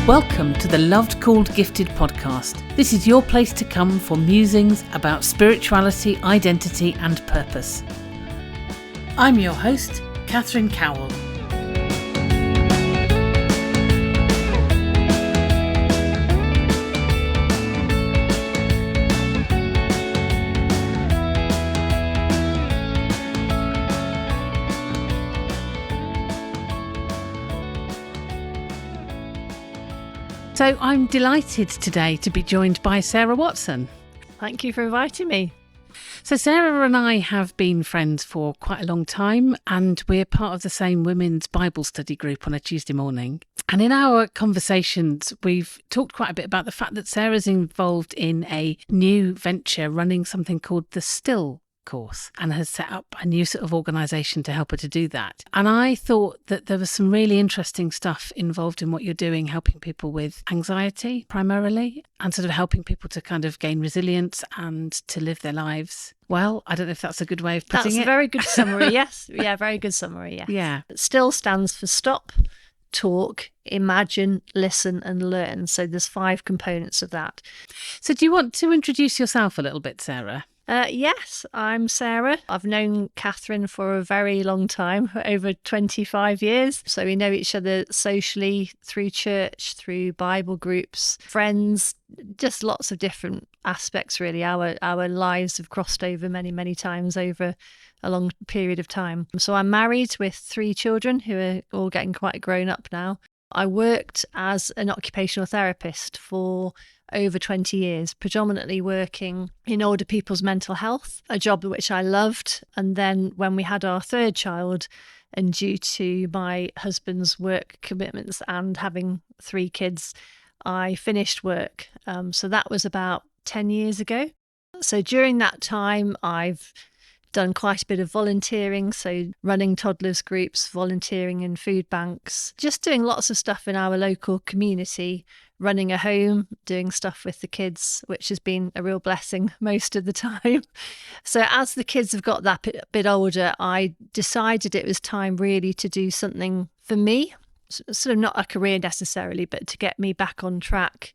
Welcome to the Loved Called Gifted podcast. This is your place to come for musings about spirituality, identity and purpose. I'm your host, Catherine Cowell. So I'm delighted today to be joined by Sarah Watson. Thank you for inviting me. So Sarah and I have been friends for quite a long time, and we're part of the same women's Bible study group on a Tuesday morning. And in our conversations, we've talked quite a bit about the fact that Sarah's involved in a new venture running something called the Still course and has set up a new sort of organisation to help her to do that. And I thought that there was some really interesting stuff involved in what you're doing, helping people with anxiety primarily, and sort of helping people to kind of gain resilience and to live their lives well. I don't know if that's a good way of putting it. That's a very good summary, yes. Yeah, very good summary, yes. Yeah. Still stands for stop, talk, imagine, listen and learn. So there's 5 components of that. So do you want to introduce yourself a little bit, Sarah? Yes, I'm Sarah. I've known Catherine for a very long time, over 25 years. So we know each other socially, through church, through Bible groups, friends, just lots of different aspects really. Our lives have crossed over many, many times over a long period of time. So I'm married with 3 children who are all getting quite grown up now. I worked as an occupational therapist for over 20 years, predominantly working in older people's mental health, a job which I loved. And then when we had our 3rd child, and due to my husband's work commitments and having 3 kids, I finished work. So that was about 10 years ago. So during that time, I've done quite a bit of volunteering, so running toddlers groups, volunteering in food banks, just doing lots of stuff in our local community, running a home, doing stuff with the kids, which has been a real blessing most of the time. So as the kids have got that bit older, I decided it was time really to do something for me, sort of not a career necessarily, but to get me back on track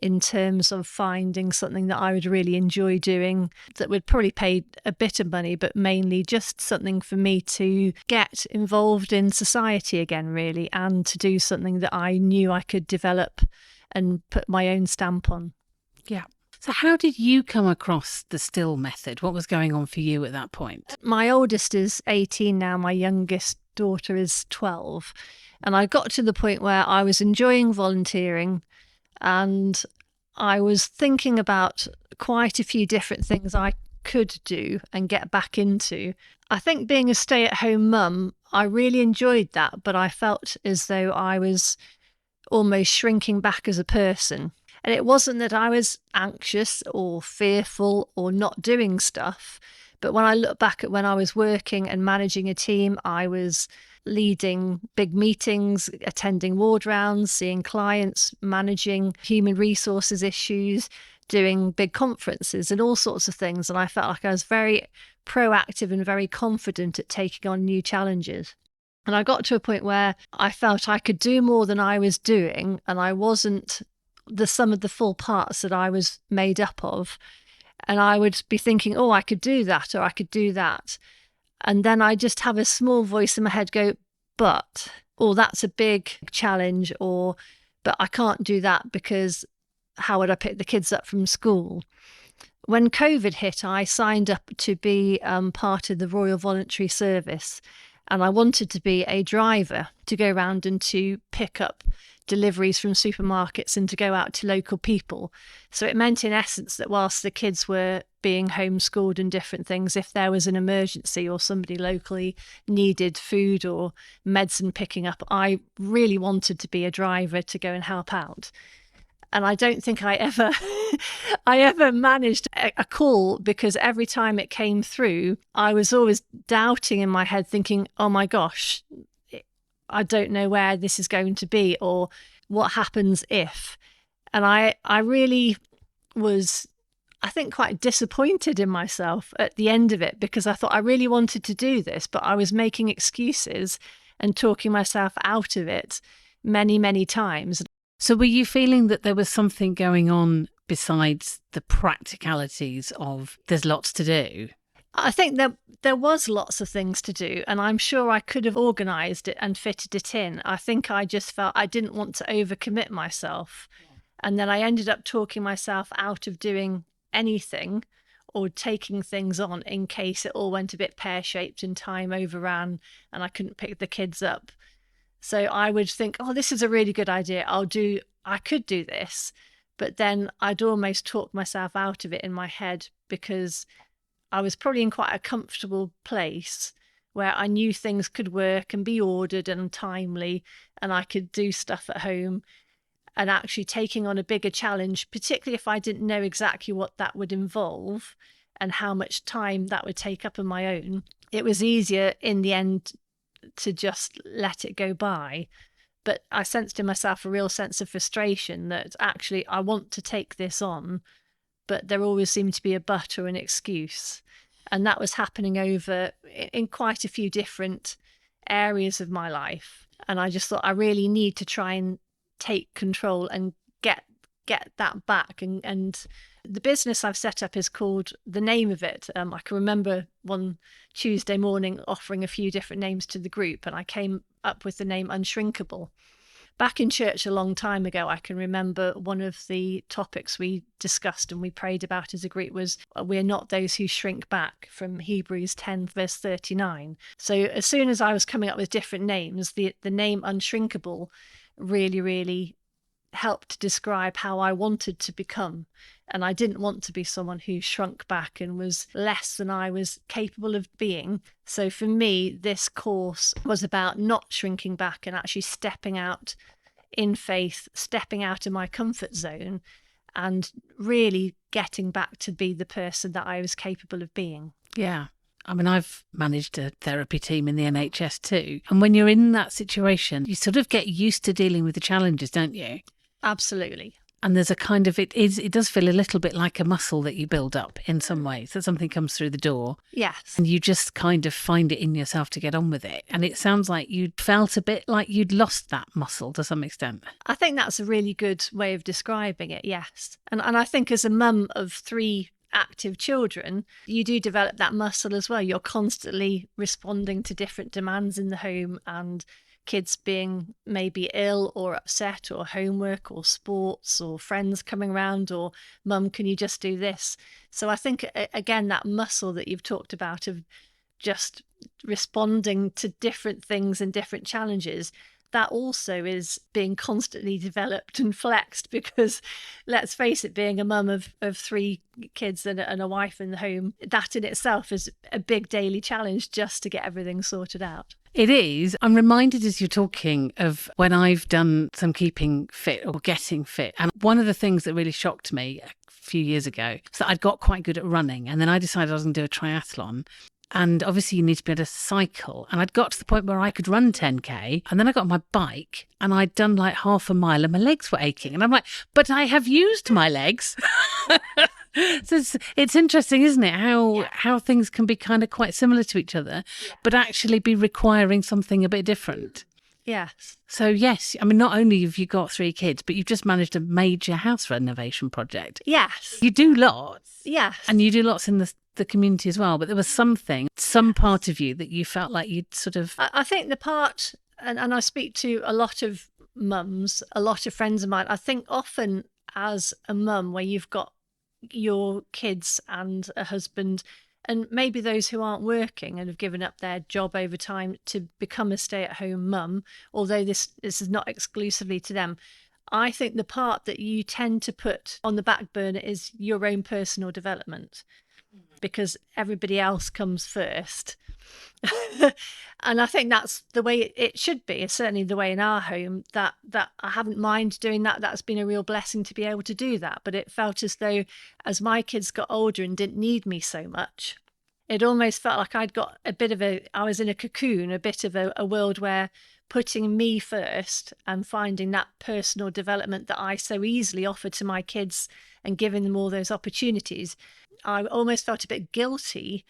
in terms of finding something that I would really enjoy doing, that would probably pay a bit of money, but mainly just something for me to get involved in society again, really, and to do something that I knew I could develop and put my own stamp on. Yeah. So how did you come across the Still method? What was going on for you at that point? My oldest is 18 now, my youngest daughter is 12. And I got to the point where I was enjoying volunteering, and I was thinking about quite a few different things I could do and get back into. I think being a stay-at-home mum, I really enjoyed that, but I felt as though I was almost shrinking back as a person. And it wasn't that I was anxious or fearful or not doing stuff, but when I look back at when I was working and managing a team, I was leading big meetings, attending ward rounds, seeing clients, managing human resources issues, doing big conferences and all sorts of things. And I felt like I was very proactive and very confident at taking on new challenges. And I got to a point where I felt I could do more than I was doing, and I wasn't the sum of the full parts that I was made up of. And I would be thinking, oh, I could do that, or I could do that. And then I just have a small voice in my head go, but, or that's a big challenge, or, but I can't do that because how would I pick the kids up from school? When COVID hit, I signed up to be part of the Royal Voluntary Service, and I wanted to be a driver to go around and to pick up deliveries from supermarkets and to go out to local people. So it meant in essence that whilst the kids were being homeschooled and different things, if there was an emergency or somebody locally needed food or medicine picking up, I really wanted to be a driver to go and help out. And I don't think I ever managed a call, because every time it came through, I was always doubting in my head, thinking, oh my gosh, I don't know where this is going to be, or what happens if. And I really was, I think, quite disappointed in myself at the end of it, because I thought I really wanted to do this, but I was making excuses and talking myself out of it many, many times. So were you feeling that there was something going on besides the practicalities of there's lots to do? I think there was lots of things to do, and I'm sure I could have organised it and fitted it in. I think I just felt I didn't want to overcommit myself. And then I ended up talking myself out of doing anything or taking things on in case it all went a bit pear-shaped and time overran and I couldn't pick the kids up. So I would think, oh, this is a really good idea. I could do this. But then I'd almost talk myself out of it in my head because I was probably in quite a comfortable place where I knew things could work and be ordered and timely, and I could do stuff at home. And actually taking on a bigger challenge, particularly if I didn't know exactly what that would involve and how much time that would take up on my own, it was easier in the end to just let it go by. But I sensed in myself a real sense of frustration that actually I want to take this on, but there always seemed to be a but or an excuse. And that was happening over in quite a few different areas of my life. And I just thought I really need to try and take control and get that back. And the business I've set up is called, the name of it, I can remember one Tuesday morning offering a few different names to the group, and I came up with the name Unshrinkable. Back in church a long time ago, I can remember one of the topics we discussed and we prayed about as a group was, we're not those who shrink back, from Hebrews 10 verse 39. So as soon as I was coming up with different names, the name Unshrinkable really helped to describe how I wanted to become. And I didn't want to be someone who shrunk back and was less than I was capable of being. So for me, this course was about not shrinking back and actually stepping out in faith, stepping out of my comfort zone and really getting back to be the person that I was capable of being. Yeah. I mean, I've managed a therapy team in the NHS too. And when you're in that situation, you sort of get used to dealing with the challenges, don't you? Absolutely. And there's a kind of, it does feel a little bit like a muscle that you build up in some ways, that something comes through the door. Yes. And you just kind of find it in yourself to get on with it. And it sounds like you felt a bit like you'd lost that muscle to some extent. I think that's a really good way of describing it, yes. And I think as a mum of 3 active children, you do develop that muscle as well. You're constantly responding to different demands in the home, and kids being maybe ill or upset, or homework or sports or friends coming around, or mum, can you just do this? So I think, again, that muscle that you've talked about of just responding to different things and different challenges, that also is being constantly developed and flexed, because let's face it, being a mum of 3 kids and a wife in the home, that in itself is a big daily challenge just to get everything sorted out. It is. I'm reminded as you're talking of when I've done some keeping fit or getting fit. And one of the things that really shocked me a few years ago was that I'd got quite good at running. And then I decided I was going to do a triathlon. And obviously you need to be able to cycle. And I'd got to the point where I could run 10K. And then I got on my bike and I'd done like half a mile and my legs were aching. And I'm like, but I have used my legs. So it's interesting, isn't it? How things can be kind of quite similar to each other, but actually be requiring something a bit different. Yes. So yes, I mean, not only have you got 3 kids, but you've just managed a major house renovation project. Yes. You do lots. Yes. And you do lots in the community as well. But there was some part of you that you felt like you'd sort of... I think the part, and I speak to a lot of mums, a lot of friends of mine, I think often as a mum where you've got your kids and a husband, and maybe those who aren't working and have given up their job over time to become a stay-at-home mum, although this is not exclusively to them, I think the part that you tend to put on the back burner is your own personal development, because everybody else comes first. And I think that's the way it should be. It's certainly the way in our home, that I haven't mind doing that. That's been a real blessing to be able to do that. But it felt as though as my kids got older and didn't need me so much, it almost felt like I was in a cocoon, a bit of a world where putting me first and finding that personal development that I so easily offer to my kids and giving them all those opportunities, I almost felt a bit guilty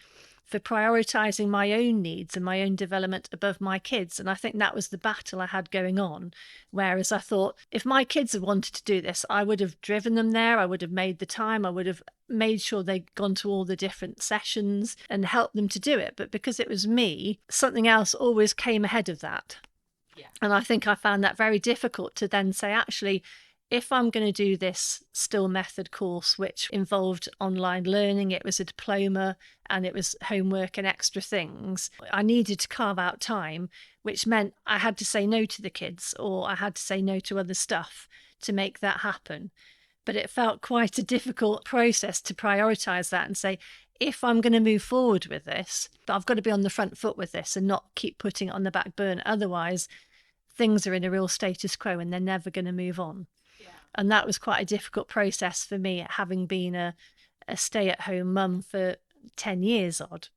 for prioritizing my own needs and my own development above my kids. And I think that was the battle I had going on. Whereas I thought, if my kids had wanted to do this, I would have driven them there. I would have made the time. I would have made sure they'd gone to all the different sessions and helped them to do it. But because it was me, something else always came ahead of that. Yeah. And I think I found that very difficult to then say, actually, if I'm going to do this Still Method course, which involved online learning, it was a diploma and it was homework and extra things, I needed to carve out time, which meant I had to say no to the kids, or I had to say no to other stuff to make that happen. But it felt quite a difficult process to prioritize that and say, if I'm going to move forward with this, I've got to be on the front foot with this and not keep putting it on the back burner. Otherwise, things are in a real status quo and they're never going to move on. And that was quite a difficult process for me, having been a stay-at-home mum for 10 years odd.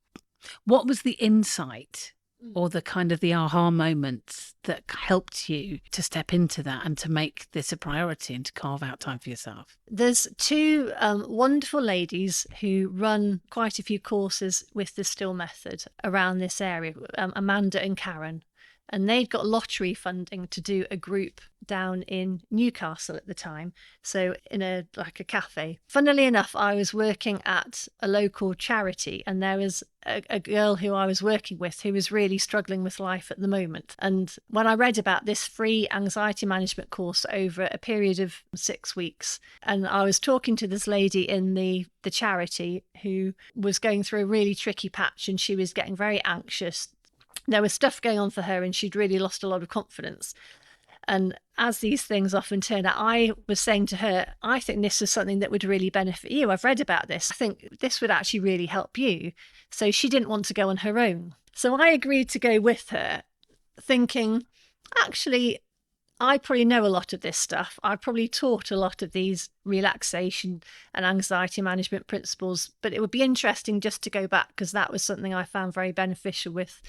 What was the insight or the kind of the aha moments that helped you to step into that and to make this a priority and to carve out time for yourself? There's two wonderful ladies who run quite a few courses with the Still Method around this area, Amanda and Karen. And they'd got lottery funding to do a group down in Newcastle at the time, so in a cafe. Funnily enough, I was working at a local charity, and there was a girl who I was working with who was really struggling with life at the moment. And when I read about this free anxiety management course over a period of 6 weeks, and I was talking to this lady in the charity who was going through a really tricky patch, and she was getting very anxious. There was stuff going on for her and she'd really lost a lot of confidence. And as these things often turn out, I was saying to her, I think this is something that would really benefit you. I've read about this. I think this would actually really help you. So she didn't want to go on her own. So I agreed to go with her, thinking, actually, I probably know a lot of this stuff. I probably taught a lot of these relaxation and anxiety management principles, but it would be interesting just to go back because that was something I found very beneficial with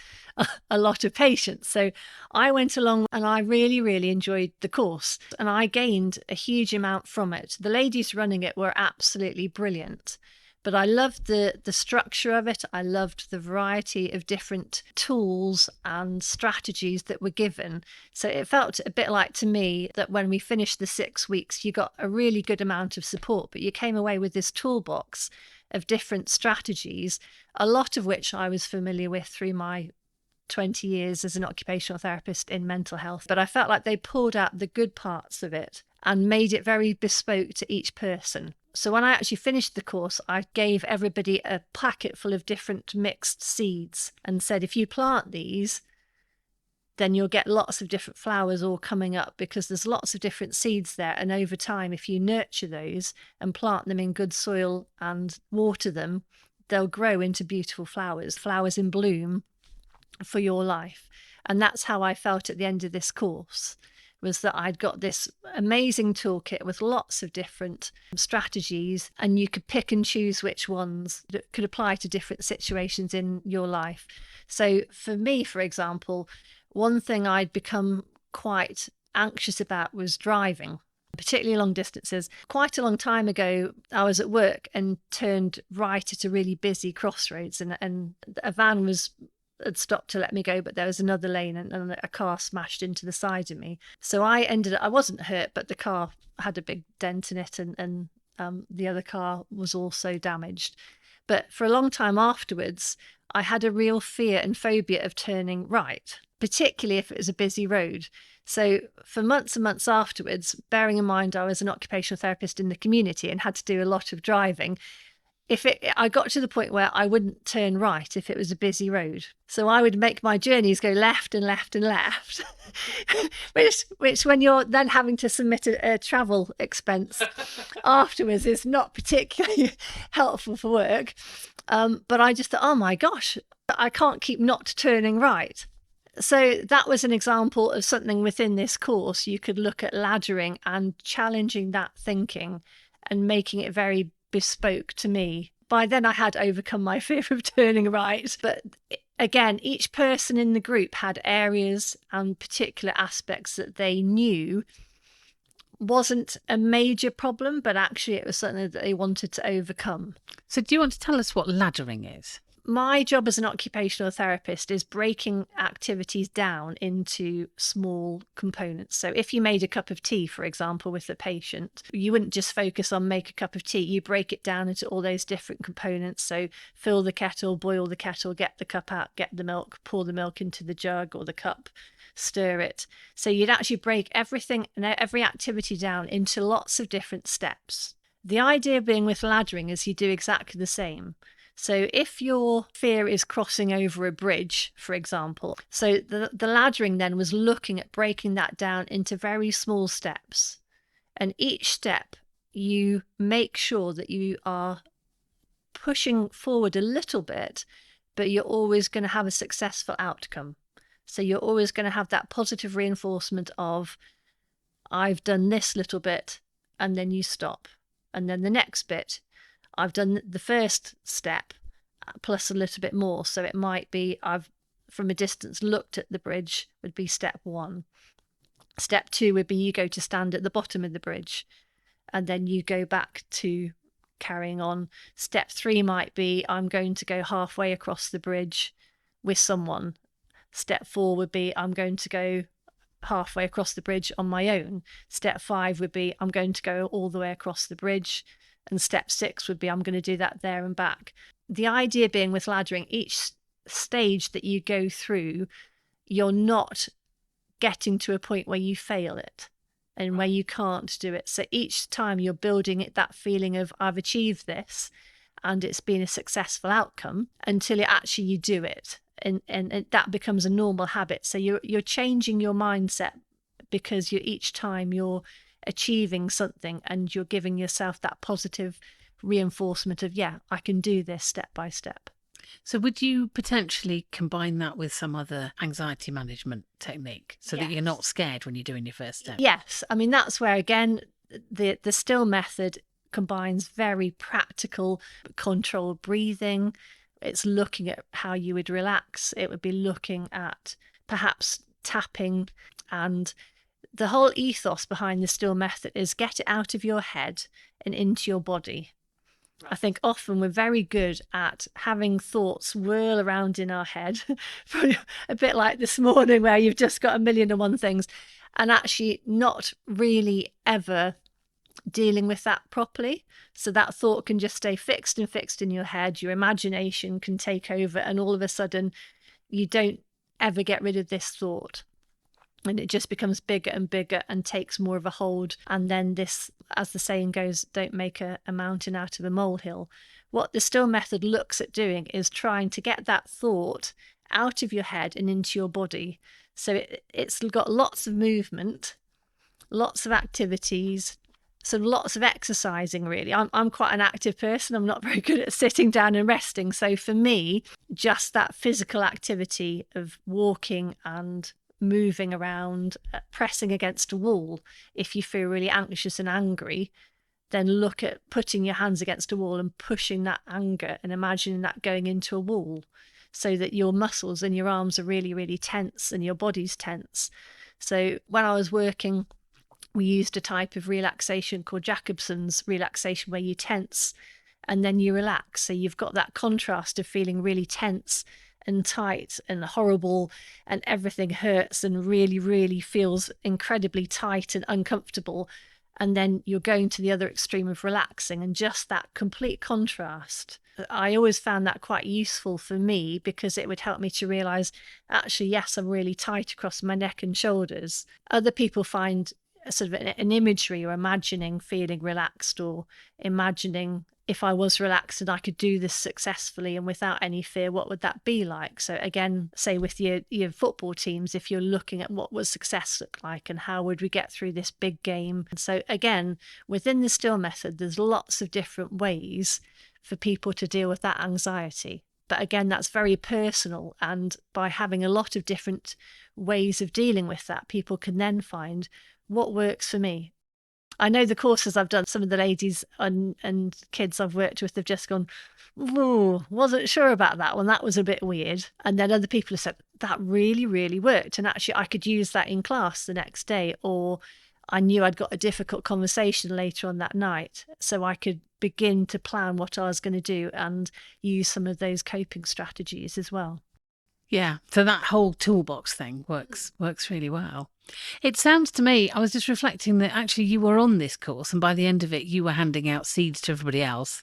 a lot of patients. So I went along and I really, really enjoyed the course and I gained a huge amount from it. The ladies running it were absolutely brilliant. But I loved the structure of it. I loved the variety of different tools and strategies that were given. So it felt a bit like to me that when we finished the 6 weeks, you got a really good amount of support, but you came away with this toolbox of different strategies, a lot of which I was familiar with through my 20 years as an occupational therapist in mental health. But I felt like they pulled out the good parts of it and made it very bespoke to each person. So when I actually finished the course, I gave everybody a packet full of different mixed seeds and said, if you plant these, then you'll get lots of different flowers all coming up because there's lots of different seeds there. And over time, if you nurture those and plant them in good soil and water them, they'll grow into beautiful flowers in bloom for your life. And that's how I felt at the end of this course, was that I'd got this amazing toolkit with lots of different strategies, and you could pick and choose which ones that could apply to different situations in your life. So for me, for example, one thing I'd become quite anxious about was driving, particularly long distances. Quite a long time ago, I was at work and turned right at a really busy crossroads, and a van had stopped to let me go, but there was another lane and a car smashed into the side of me. So I wasn't hurt, but the car had a big dent in it and the other car was also damaged. But for a long time afterwards, I had a real fear and phobia of turning right, particularly if it was a busy road. So for months and months afterwards, bearing in mind I was an occupational therapist in the community and had to do a lot of driving, I got to the point where I wouldn't turn right if it was a busy road. So I would make my journeys go left and left and left, which when you're then having to submit a travel expense afterwards is not particularly helpful for work. But I just thought, oh my gosh, I can't keep not turning right. So that was an example of something within this course. You could look at laddering and challenging that thinking and making it very bespoke to me. By then I had overcome my fear of turning right. But again, each person in the group had areas and particular aspects that they knew wasn't a major problem, but actually it was something that they wanted to overcome. So do you want to tell us what laddering is? my job as an occupational therapist is breaking activities down into small components. So if you made a cup of tea, for example, with the patient, you wouldn't just focus on make a cup of tea. You break it down into all those different components. So fill the kettle, boil the kettle, get the cup out, get the milk, pour the milk into the jug or the cup, stir it. So you'd actually break everything and every activity down into lots of different steps. The idea being with laddering is you do exactly the same. So if your fear is crossing over a bridge, for example, so the laddering then was looking at breaking that down into very small steps. And each step, you make sure that you are pushing forward a little bit, but you're always going to have a successful outcome. So you're always going to have that positive reinforcement of, I've done this little bit, and then you stop. And then the next bit, I've done the first step plus a little bit more. So it might be I've from a distance looked at the bridge would be step 1. Step 2 would be you go to stand at the bottom of the bridge and then you go back to carrying on. Step 3 might be I'm going to go halfway across the bridge with someone. Step 4 would be I'm going to go halfway across the bridge on my own. Step 5 would be I'm going to go all the way across the bridge. And step 6 would be I'm going to do that there and back. The idea being with laddering, each stage that you go through, you're not getting to a point where you fail it and where you can't do it. So each time you're building it, that feeling of I've achieved this and it's been a successful outcome until actually you do it. And that becomes a normal habit. So you're changing your mindset because each time you're achieving something and you're giving yourself that positive reinforcement of, yeah, I can do this step by step. So would you potentially combine that with some other anxiety management technique so that you're not scared when you're doing your first step? Yes. I mean, that's where, again, the still method combines very practical controlled breathing. It's looking at how you would relax. It would be looking at perhaps tapping, and the whole ethos behind the still method is get it out of your head and into your body. I think often we're very good at having thoughts whirl around in our head, a bit like this morning where you've just got 1,000,001 things, and actually not really ever dealing with that properly. So that thought can just stay fixed in your head. Your imagination can take over, and all of a sudden you don't ever get rid of this thought. And it just becomes bigger and bigger and takes more of a hold. And then this, as the saying goes, don't make a mountain out of a molehill. What the still method looks at doing is trying to get that thought out of your head and into your body. So it's got lots of movement, lots of activities, so lots of exercising, really. I'm quite an active person. I'm not very good at sitting down and resting. So for me, just that physical activity of walking and moving around, pressing against a wall. If you feel really anxious and angry, then look at putting your hands against a wall and pushing that anger and imagining that going into a wall so that your muscles and your arms are really, really tense and your body's tense. So when I was working, we used a type of relaxation called Jacobson's relaxation where you tense and then you relax. So you've got that contrast of feeling really tense and tight and horrible and everything hurts and really, really feels incredibly tight and uncomfortable. And then you're going to the other extreme of relaxing, and just that complete contrast. I always found that quite useful for me because it would help me to realize, actually, yes, I'm really tight across my neck and shoulders. Other people find sort of an imagery or imagining feeling relaxed, or imagining if I was relaxed and I could do this successfully and without any fear, what would that be like? So again, say with your football teams, if you're looking at what would success look like and how would we get through this big game. So again, within the still method, there's lots of different ways for people to deal with that anxiety. But again, that's very personal. And by having a lot of different ways of dealing with that, people can then find what works for me. I know the courses I've done, some of the ladies and kids I've worked with have just gone, "Ooh, wasn't sure about that one. That was a bit weird." And then other people have said, "That really, really worked. And actually, I could use that in class the next day." Or I knew I'd got a difficult conversation later on that night, so I could begin to plan what I was going to do and use some of those coping strategies as well. Yeah, so that whole toolbox thing works really well. It sounds to me, I was just reflecting that actually you were on this course, and by the end of it you were handing out seeds to everybody else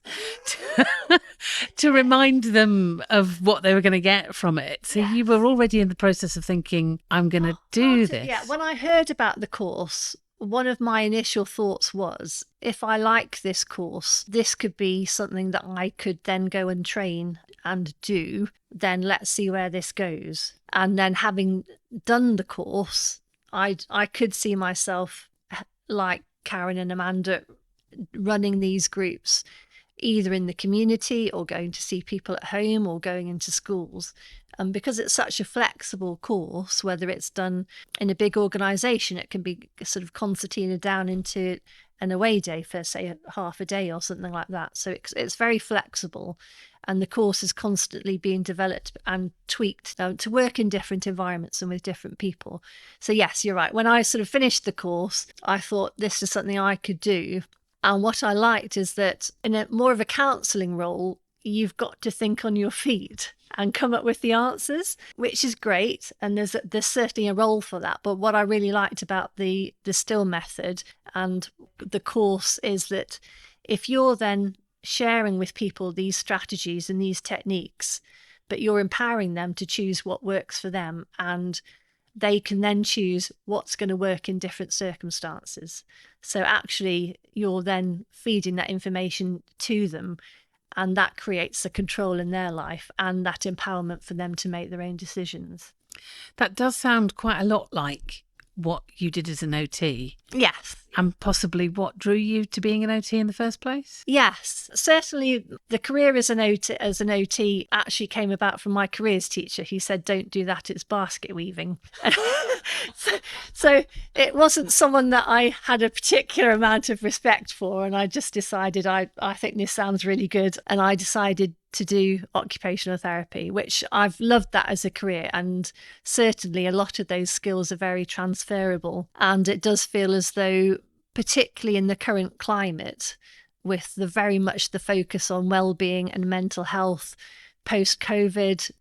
to remind them of what they were going to get from it. So you were already in the process of thinking, I'm going to do this. Yeah, when I heard about the course, one of my initial thoughts was, if I like this course, this could be something that I could then go and train and do. Then let's see where this goes. And then having done the course, I could see myself, like Karen and Amanda, running these groups, either in the community or going to see people at home or going into schools. And because it's such a flexible course, whether it's done in a big organisation, it can be sort of concertinaed down into an away day for, say, half a day or something like that. So it's very flexible. And the course is constantly being developed and tweaked to work in different environments and with different people. So yes, you're right. When I sort of finished the course, I thought this is something I could do. And what I liked is that in a more of a counselling role, you've got to think on your feet and come up with the answers, which is great. And there's certainly a role for that. But what I really liked about the STILL method and the course is that if you're then sharing with people these strategies and these techniques, but you're empowering them to choose what works for them, and they can then choose what's going to work in different circumstances. So actually, you're then feeding that information to them, and that creates a control in their life and that empowerment for them to make their own decisions. That does sound quite a lot like what you did as an OT. Yes. And possibly what drew you to being an OT in the first place? Yes, certainly the career as an OT actually came about from my careers teacher. He said, don't do that, it's basket weaving. So it wasn't someone that I had a particular amount of respect for, and I just decided I think this sounds really good, and I decided to do occupational therapy, which I've loved that as a career, and certainly a lot of those skills are very transferable. And it does feel as though, particularly in the current climate, with very much the focus on well-being and mental health post-COVID,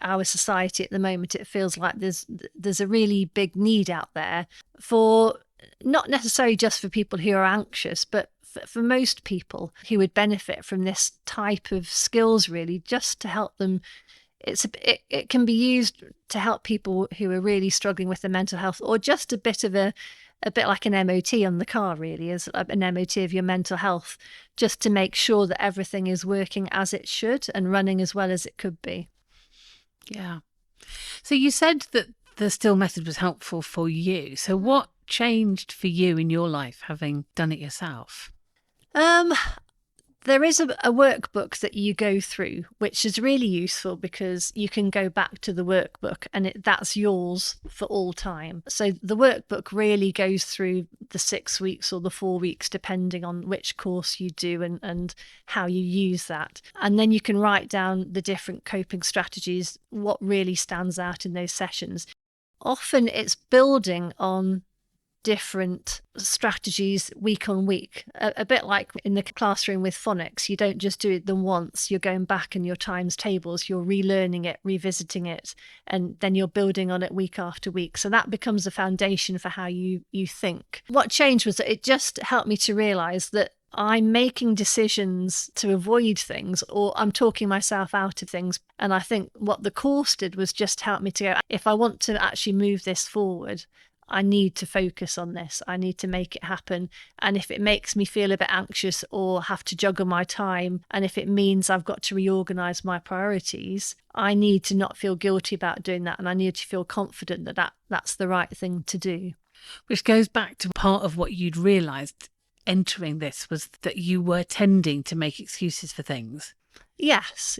our society at the moment, it feels like there's a really big need out there for, not necessarily just for people who are anxious, but for most people who would benefit from this type of skills, really, just to help them. It can be used to help people who are really struggling with their mental health, or just a bit like an MOT on the car, really, as an MOT of your mental health, just to make sure that everything is working as it should and running as well as it could be. Yeah. So you said that the STILL method was helpful for you. So what changed for you in your life having done it yourself? There is a workbook that you go through, which is really useful because you can go back to the workbook and that's yours for all time. So the workbook really goes through the 6 weeks or the 4 weeks, depending on which course you do and how you use that. And then you can write down the different coping strategies, what really stands out in those sessions. Often it's building on different strategies week on week, a bit like in the classroom with phonics. You don't just do it the once, you're going back in your times tables, you're relearning it, revisiting it, and then you're building on it week after week. So that becomes a foundation for how you think. What changed was that it just helped me to realize that I'm making decisions to avoid things, or I'm talking myself out of things. And I think what the course did was just help me to go, if I want to actually move this forward, I need to focus on this. I need to make it happen. And if it makes me feel a bit anxious or have to juggle my time, and if it means I've got to reorganize my priorities, I need to not feel guilty about doing that. And I need to feel confident that that's the right thing to do. Which goes back to part of what you'd realized entering this, was that you were tending to make excuses for things. Yes.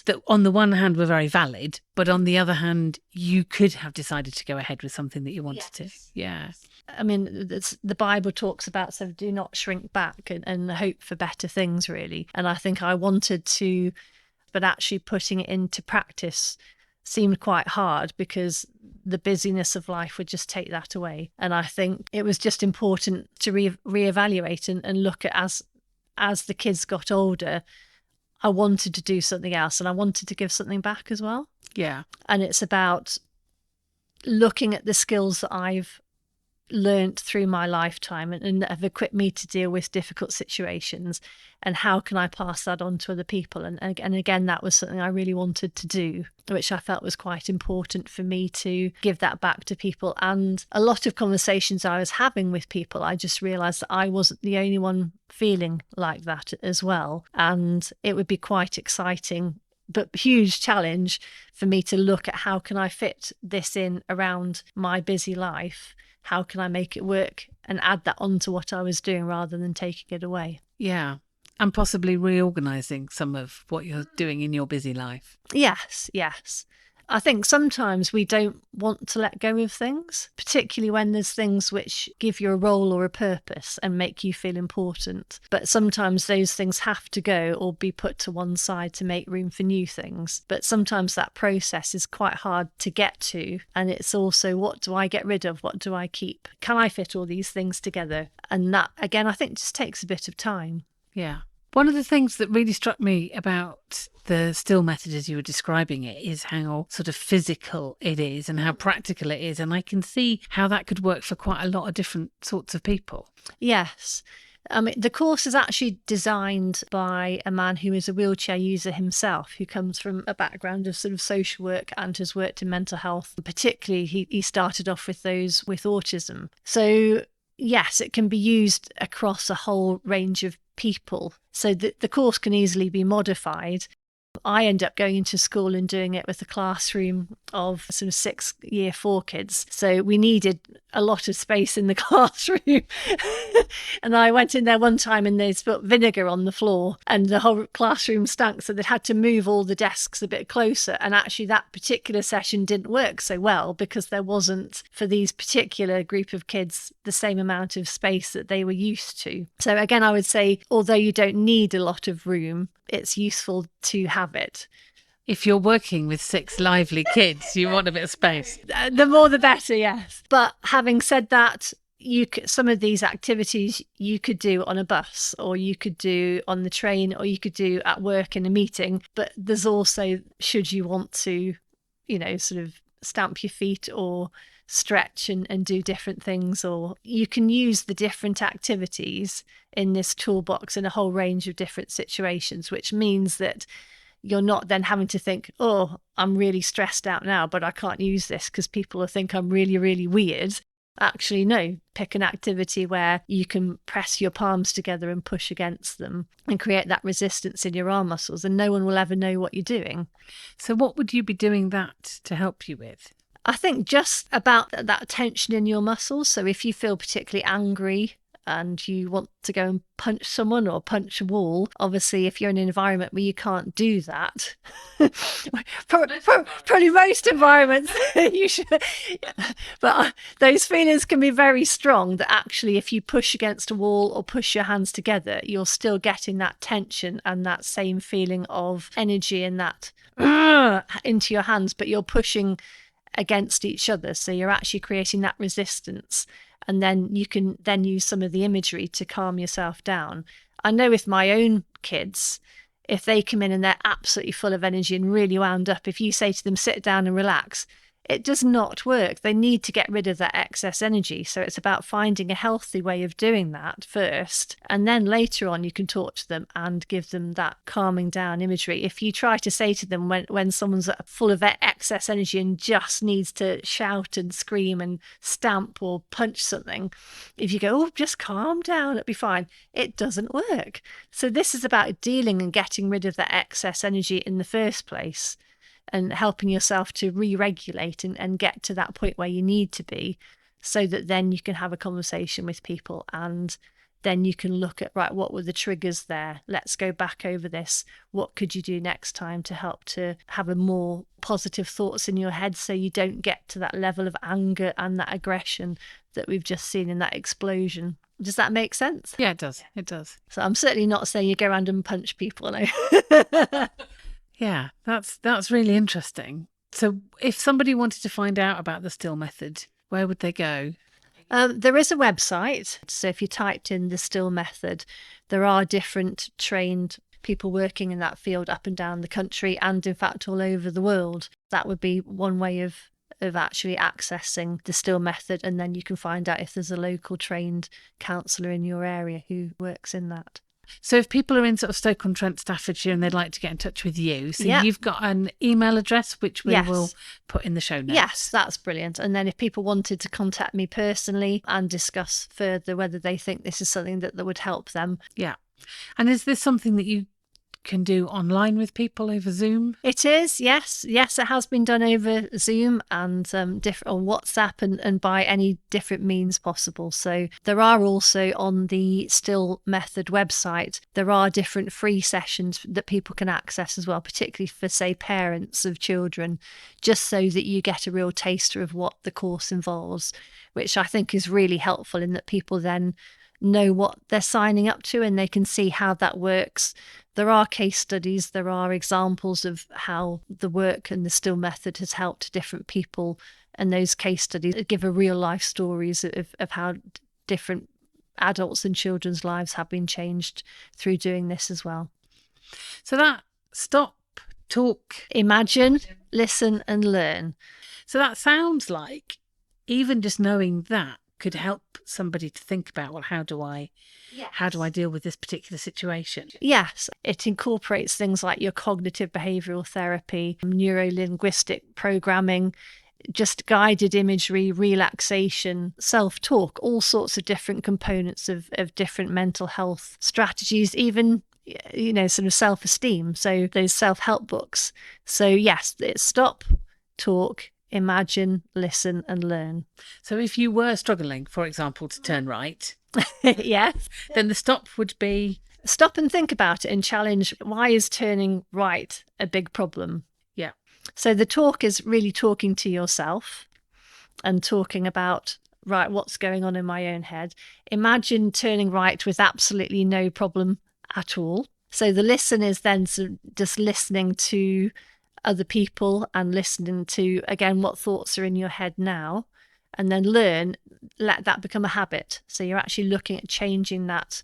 That on the one hand were very valid, but on the other hand, you could have decided to go ahead with something that you wanted to. Yeah. I mean, the Bible talks about, so do not shrink back and hope for better things, really. And I think I wanted to, but actually putting it into practice seemed quite hard because the busyness of life would just take that away. And I think it was just important to reevaluate and look at as the kids got older, I wanted to do something else and I wanted to give something back as well. Yeah. And it's about looking at the skills that I've learnt through my lifetime and that have equipped me to deal with difficult situations, and how can I pass that on to other people. And again, that was something I really wanted to do, which I felt was quite important for me to give that back to people. And a lot of conversations I was having with people, I just realised that I wasn't the only one feeling like that as well. And it would be quite exciting but huge challenge for me to look at how can I fit this in around my busy life. How can I make it work and add that onto what I was doing rather than taking it away? Yeah. And possibly reorganising some of what you're doing in your busy life. Yes. I think sometimes we don't want to let go of things, particularly when there's things which give you a role or a purpose and make you feel important. But sometimes those things have to go or be put to one side to make room for new things. But sometimes that process is quite hard to get to. And it's also, what do I get rid of? What do I keep? Can I fit all these things together? And that, again, I think just takes a bit of time. Yeah. One of the things that really struck me about the still method as you were describing it is how sort of physical it is and how practical it is. And I can see how that could work for quite a lot of different sorts of people. Yes. The course is actually designed by a man who is a wheelchair user himself, who comes from a background of sort of social work and has worked in mental health. Particularly, he started off with those with autism. So yes, it can be used across a whole range of people. So the course can easily be modified. I end up going into school and doing it with a classroom of sort of 6 year 4 kids. So we needed a lot of space in the classroom. And I went in there one time and they put vinegar on the floor and the whole classroom stank. So they'd had to move all the desks a bit closer. And actually that particular session didn't work so well because there wasn't, for these particular group of kids, the same amount of space that they were used to. So again, I would say, although you don't need a lot of room, it's useful to have it. If you're working with 6 lively kids, you want a bit of space. The more the better, yes. But having said that, some of these activities you could do on a bus, or you could do on the train, or you could do at work in a meeting. But there's also, should you want to, sort of stamp your feet or stretch and do different things, or you can use the different activities in this toolbox in a whole range of different situations, which means that you're not then having to think, oh, I'm really stressed out now, but I can't use this because people will think I'm really, really weird. Actually, no, pick an activity where you can press your palms together and push against them and create that resistance in your arm muscles, and no one will ever know what you're doing. So what would you be doing that to help you with? I think just about that tension in your muscles. So if you feel particularly angry and you want to go and punch someone or punch a wall, obviously if you're in an environment where you can't do that, probably most environments you should, but those feelings can be very strong, that actually if you push against a wall or push your hands together, you're still getting that tension and that same feeling of energy and that into your hands, but you're pushing against each other. So you're actually creating that resistance. And then you can then use some of the imagery to calm yourself down. I know with my own kids, if they come in and they're absolutely full of energy and really wound up, if you say to them, sit down and relax, it does not work. They need to get rid of that excess energy. So it's about finding a healthy way of doing that first. And then later on, you can talk to them and give them that calming down imagery. If you try to say to them when someone's full of excess energy and just needs to shout and scream and stamp or punch something, if you go, oh, just calm down, it'll be fine, it doesn't work. So this is about dealing and getting rid of that excess energy in the first place, and helping yourself to re-regulate and get to that point where you need to be, so that then you can have a conversation with people, and then you can look at, right, what were the triggers there? Let's go back over this. What could you do next time to help to have a more positive thoughts in your head, so you don't get to that level of anger and that aggression that we've just seen in that explosion. Does that make sense? Yeah, it does. It does. So I'm certainly not saying you go around and punch people, no. Yeah, that's really interesting. So if somebody wanted to find out about the Still method, where would they go? There is a website. So if you typed in the Still method, there are different trained people working in that field up and down the country, and in fact all over the world. That would be one way of actually accessing the Still method, and then you can find out if there's a local trained counsellor in your area who works in that. So if people are in sort of Stoke-on-Trent, Staffordshire, and they'd like to get in touch with you, so you've got an email address which we will put in the show notes. Yes, that's brilliant. And then if people wanted to contact me personally and discuss further whether they think this is something that would help them. Yeah. And is this something that you can do online with people over Zoom? It is, yes. Yes, it has been done over Zoom and different on WhatsApp and by any different means possible. So there are also on the Still Method website, there are different free sessions that people can access as well, particularly for, say, parents of children, just so that you get a real taster of what the course involves, which I think is really helpful in that people then know what they're signing up to and they can see how that works. There are case studies, there are examples of how the work and the Still method has helped different people, and those case studies give a real life stories of how different adults and children's lives have been changed through doing this as well. So that stop, talk, imagine, listen and learn. So that sounds like even just knowing that could help somebody to think about, well, how do I deal with this particular situation? Yes, it incorporates things like your cognitive behavioural therapy, neuro-linguistic programming, just guided imagery, relaxation, self-talk, all sorts of different components of different mental health strategies, even sort of self-esteem. So those self-help books. So yes, it's stop, talk, imagine, listen and learn. So if you were struggling, for example, to turn right, yes, then the stop would be stop and think about it and challenge, why is turning right a big problem? Yeah. So the talk is really talking to yourself and talking about, right, what's going on in my own head. Imagine turning right with absolutely no problem at all. So the listen is then just listening to other people and listening to, again, what thoughts are in your head now, and then learn, let that become a habit. So you're actually looking at changing that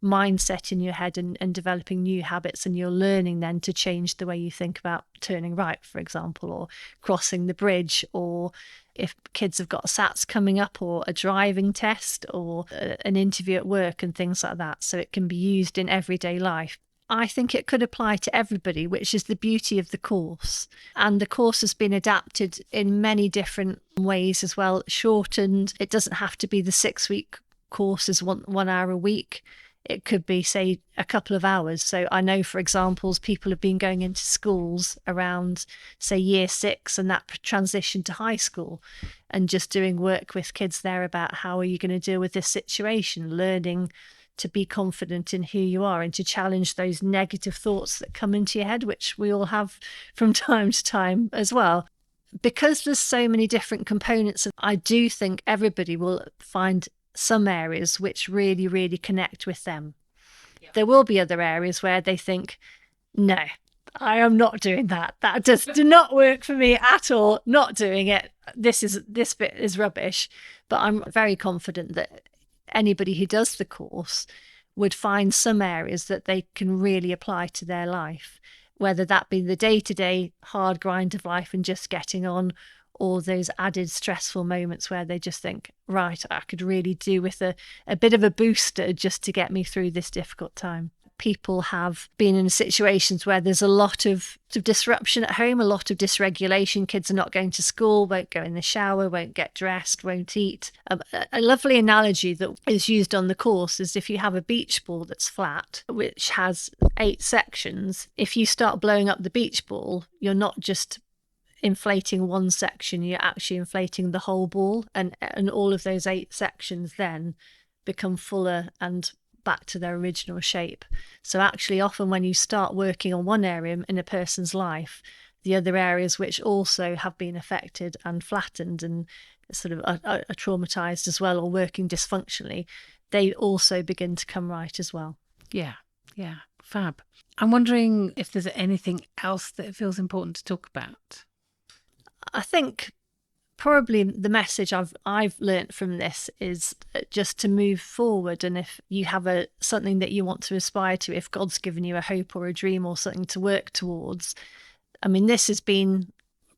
mindset in your head and developing new habits, and you're learning then to change the way you think about turning right, for example, or crossing the bridge, or if kids have got SATs coming up, or a driving test, or an interview at work and things like that. So it can be used in everyday life. I think it could apply to everybody, which is the beauty of the course. And the course has been adapted in many different ways as well, shortened. It doesn't have to be the 6-week course as 1 hour a week. It could be, say, a couple of hours. So I know, for examples, people have been going into schools around, say, year 6 and that transition to high school, and just doing work with kids there about how are you going to deal with this situation, learning to be confident in who you are and to challenge those negative thoughts that come into your head, which we all have from time to time as well. Because there's so many different components, I do think everybody will find some areas which really, really connect with them. Yeah. There will be other areas where they think, no, I am not doing that. That does not work for me at all. Not doing it. This bit is rubbish. But I'm very confident that anybody who does the course would find some areas that they can really apply to their life, whether that be the day-to-day hard grind of life and just getting on, or those added stressful moments where they just think, right, I could really do with a bit of a booster just to get me through this difficult time. People have been in situations where there's a lot of disruption at home, a lot of dysregulation. Kids are not going to school, won't go in the shower, won't get dressed, won't eat. A lovely analogy that is used on the course is if you have a beach ball that's flat, which has 8 sections, if you start blowing up the beach ball, you're not just inflating one section, you're actually inflating the whole ball, and all of those 8 sections then become fuller and back to their original shape. So actually often when you start working on one area in a person's life, the other areas which also have been affected and flattened and sort of are traumatized as well, or working dysfunctionally, they also begin to come right as well. Yeah, fab. I'm wondering if there's anything else that it feels important to talk about. I think probably the message I've learnt from this is just to move forward. And if you have something that you want to aspire to, if God's given you a hope or a dream or something to work towards, I mean, this has been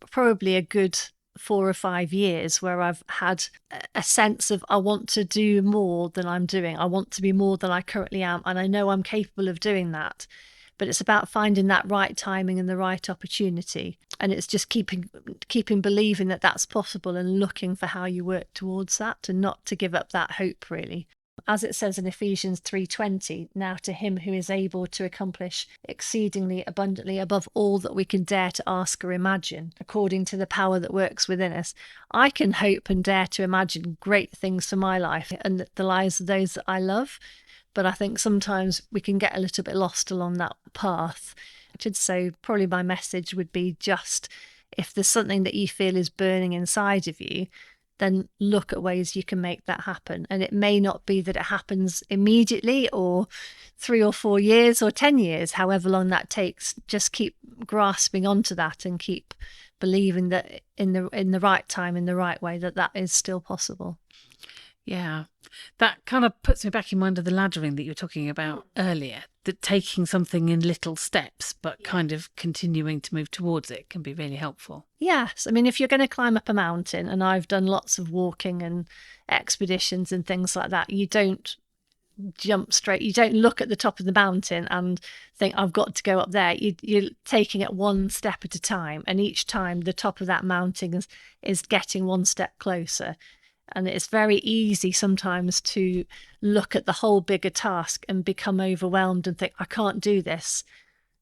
probably a good 4 or 5 years where I've had a sense of I want to do more than I'm doing. I want to be more than I currently am. And I know I'm capable of doing that. But it's about finding that right timing and the right opportunity. And it's just keeping believing that that's possible and looking for how you work towards that, and not to give up that hope, really. As it says in Ephesians 3:20, now to him who is able to accomplish exceedingly abundantly above all that we can dare to ask or imagine, according to the power that works within us. I can hope and dare to imagine great things for my life and the lives of those that I love. But I think sometimes we can get a little bit lost along that path. So probably my message would be just, if there's something that you feel is burning inside of you, then look at ways you can make that happen. And it may not be that it happens immediately or 3 or 4 years or 10 years, however long that takes. Just keep grasping onto that and keep believing that in the right time, in the right way, that is still possible. Yeah, that kind of puts me back in mind of the laddering that you were talking about earlier, that taking something in little steps, but kind of continuing to move towards it can be really helpful. Yes. I mean, if you're going to climb up a mountain, and I've done lots of walking and expeditions and things like that, you don't jump straight. You don't look at the top of the mountain and think, I've got to go up there. You're taking it one step at a time. And each time the top of that mountain is getting one step closer. And it's very easy sometimes to look at the whole bigger task and become overwhelmed and think, I can't do this,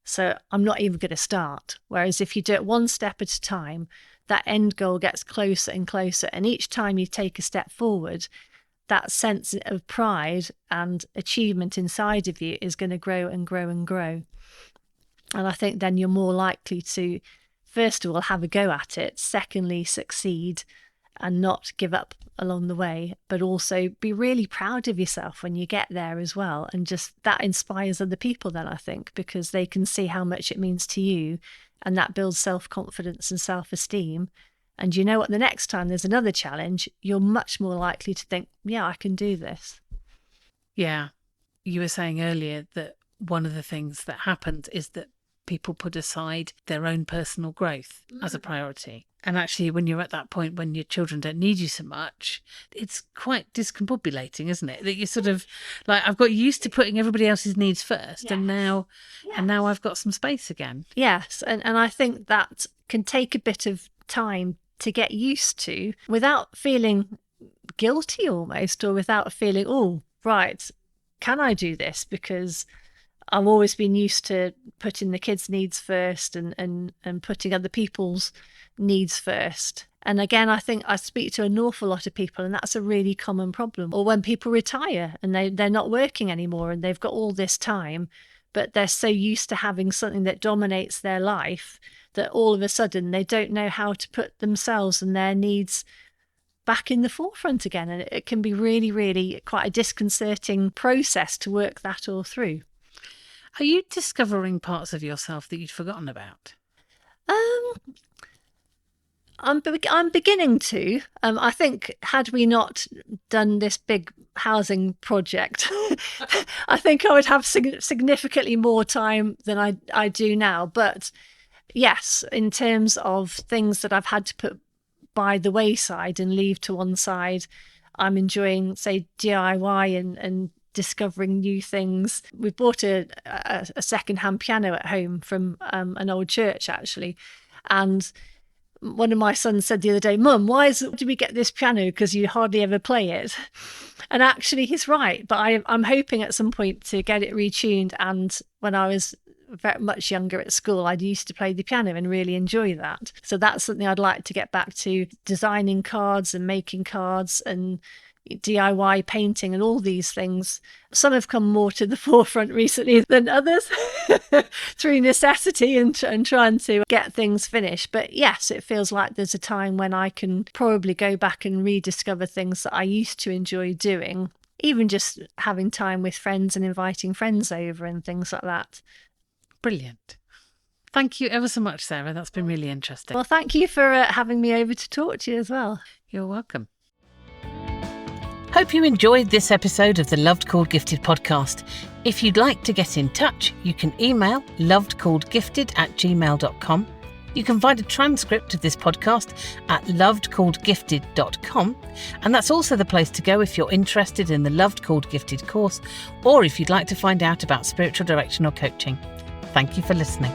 so I'm not even going to start. Whereas if you do it one step at a time, that end goal gets closer and closer. And each time you take a step forward, that sense of pride and achievement inside of you is going to grow and grow and grow. And I think then you're more likely to, first of all, have a go at it. Secondly, succeed and not give up along the way, but also be really proud of yourself when you get there as well. And just that inspires other people then, I think, because they can see how much it means to you, and that builds self-confidence and self-esteem. And you know what, the next time there's another challenge, you're much more likely to think, yeah, I can do this. Yeah. You were saying earlier that one of the things that happens is that people put aside their own personal growth as a priority. And actually, when you're at that point when your children don't need you so much, it's quite discombobulating, isn't it? That you're sort of like, I've got used to putting everybody else's needs first, yes. and now I've got some space again. Yes, and I think that can take a bit of time to get used to without feeling guilty almost, or without feeling, oh, right, can I do this? Because I've always been used to putting the kids' needs first and putting other people's needs first. And again, I think I speak to an awful lot of people, and that's a really common problem. Or when people retire and they're not working anymore and they've got all this time, but they're so used to having something that dominates their life that all of a sudden they don't know how to put themselves and their needs back in the forefront again. And it can be really, really quite a disconcerting process to work that all through. Are you discovering parts of yourself that you'd forgotten about? I'm beginning to. I think had we not done this big housing project, I think I would have significantly more time than I do now. But yes, in terms of things that I've had to put by the wayside and leave to one side, I'm enjoying, say, DIY and discovering new things. We bought a second-hand piano at home from an old church, actually. And one of my sons said the other day, Mum, do we get this piano? Because you hardly ever play it. And actually, he's right. But I'm hoping at some point to get it retuned. And when I was very much younger at school, I used to play the piano and really enjoy that. So that's something I'd like to get back to, designing cards and making cards and DIY painting and all these things. Some have come more to the forefront recently than others through necessity and trying to get things finished. But yes, it feels like there's a time when I can probably go back and rediscover things that I used to enjoy doing, even just having time with friends and inviting friends over and things like that. Brilliant. Thank you ever so much, Sarah. That's been really interesting. Well, thank you for having me over to talk to you as well. You're welcome. Hope you enjoyed this episode of the Loved Called Gifted podcast. If you'd like to get in touch, you can email lovedcalledgifted@gmail.com. You can find a transcript of this podcast at lovedcalledgifted.com. And that's also the place to go if you're interested in the Loved Called Gifted course, or if you'd like to find out about spiritual direction or coaching. Thank you for listening.